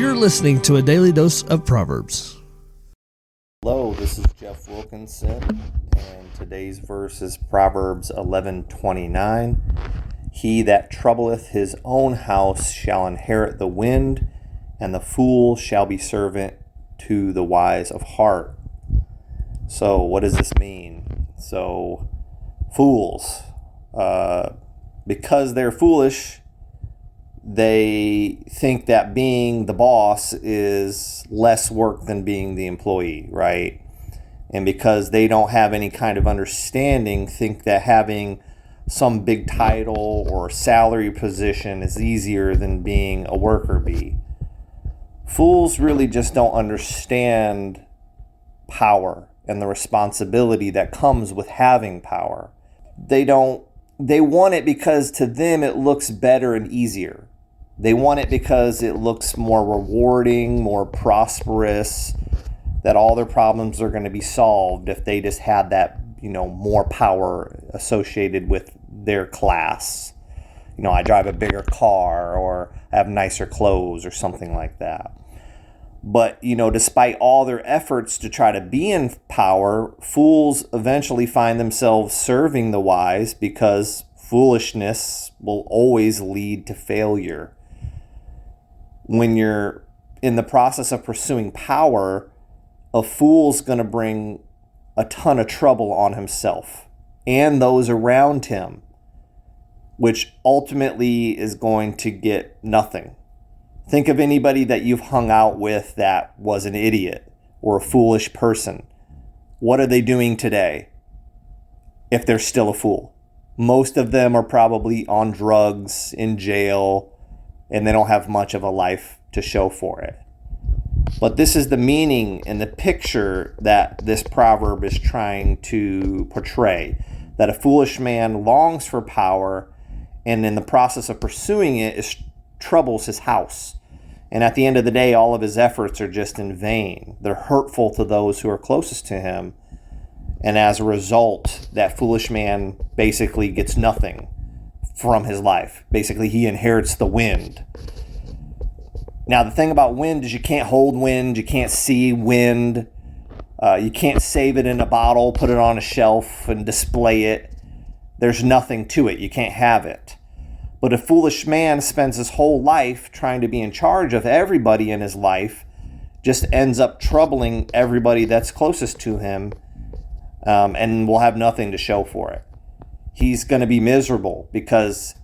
You're listening to a daily dose of Proverbs. Hello, this is Jeff Wilkinson, and today's verse is Proverbs 11:29. He that troubleth his own house shall inherit the wind, and the fool shall be servant to the wise of heart. So what does this mean? So fools, because they're foolish, they think that being the boss is less work than being the employee, right? And because they don't have any kind of understanding, think that having some big title or salary position is easier than being a worker bee. Fools really just don't understand power and the responsibility that comes with having power. They want it because to them it looks better and easier. They want it because it looks more rewarding, more prosperous, that all their problems are going to be solved if they just had that, more power associated with their class. I drive a bigger car or I have nicer clothes or something like that. But, despite all their efforts to try to be in power, fools eventually find themselves serving the wise because foolishness will always lead to failure. When you're in the process of pursuing power, a fool's going to bring a ton of trouble on himself and those around him, which ultimately is going to get nothing. Think of anybody that you've hung out with that was an idiot or a foolish person. What are they doing today if they're still a fool? Most of them are probably on drugs, in jail, and they don't have much of a life to show for it. But this is the meaning and the picture that this proverb is trying to portray, that a foolish man longs for power and in the process of pursuing it troubles his house. And at the end of the day, all of his efforts are just in vain. They're hurtful to those who are closest to him. And as a result, that foolish man basically gets nothing from his life. Basically, he inherits the wind. Now, the thing about wind is you can't hold wind, you can't see wind, you can't save it in a bottle, put it on a shelf and display it. There's nothing to it. You can't have it. But a foolish man spends his whole life trying to be in charge of everybody in his life, just ends up troubling everybody that's closest to him, and will have nothing to show for it. He's going to be miserable because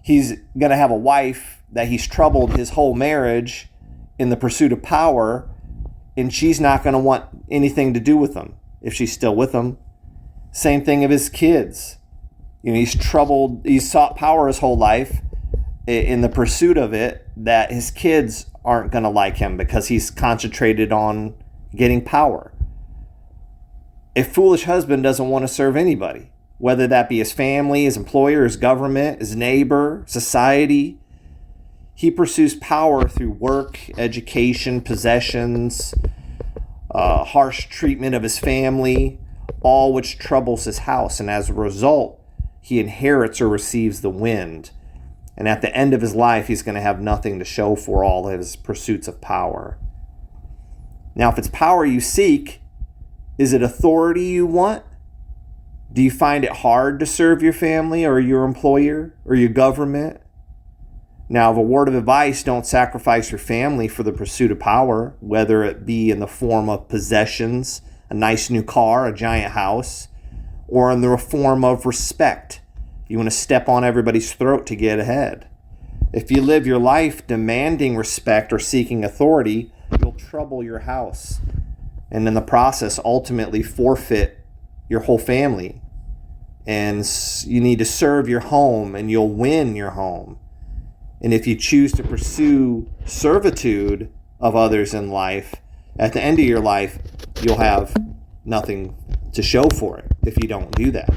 he's going to have a wife that he's troubled his whole marriage in the pursuit of power, and she's not going to want anything to do with him if she's still with him. Same thing of his kids. He's sought power his whole life in the pursuit of it, that his kids aren't going to like him because he's concentrated on getting power. A foolish husband doesn't want to serve anybody, whether that be his family, his employer, his government, his neighbor, society. He pursues power through work, education, possessions, harsh treatment of his family, all which troubles his house. And as a result, he inherits or receives the wind. And at the end of his life, he's going to have nothing to show for all his pursuits of power. Now, if it's power you seek, is it authority you want? Do you find it hard to serve your family or your employer or your government? Now, of a word of advice, don't sacrifice your family for the pursuit of power, whether it be in the form of possessions, a nice new car, a giant house, or in the form of respect. You want to step on everybody's throat to get ahead. If you live your life demanding respect or seeking authority, you'll trouble your house, and in the process ultimately forfeit your whole family. And you need to serve your home, and you'll win your home. And if you choose to pursue servitude of others in life, at the end of your life, you'll have nothing to show for it if you don't do that.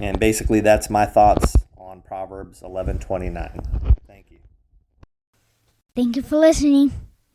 And basically, that's my thoughts on Proverbs 11:29. Thank you. Thank you for listening.